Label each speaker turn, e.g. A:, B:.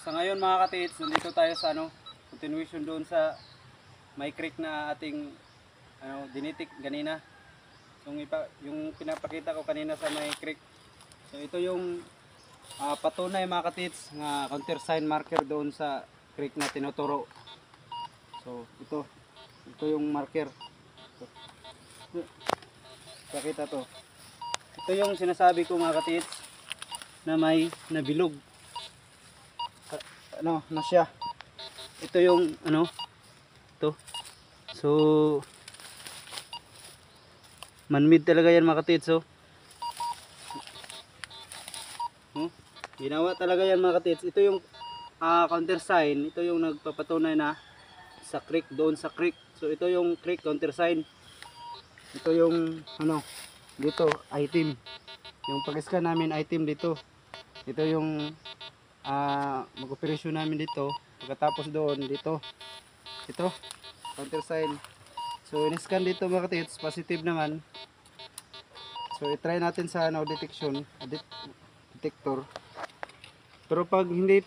A: sa ngayon mga katits, nandito tayo sa continuation doon sa may creek na ating dinitik ganina. So, yung pinapakita ko kanina sa may creek. So ito yung patunay mga katits na countersign marker doon sa creek na tinuturo. So ito yung marker. Pakita to. Ito yung sinasabi ko mga katits na may nabilog. Na siya. Ito yung ito. So man-made talaga yan mga katits. So ginawa talaga yan mga katits. Ito yung countersign. Ito yung nagpapatunay na sa creek, doon sa creek. So ito yung creek countersign. Ito yung dito item. Yung pag-scan namin item dito. Ito yung mag-operasyon namin dito. Pagkatapos doon dito. Ito countersign. So in-scan dito mga katits, positive naman. So i-try natin sa detection, detector. Pero pag hindi ito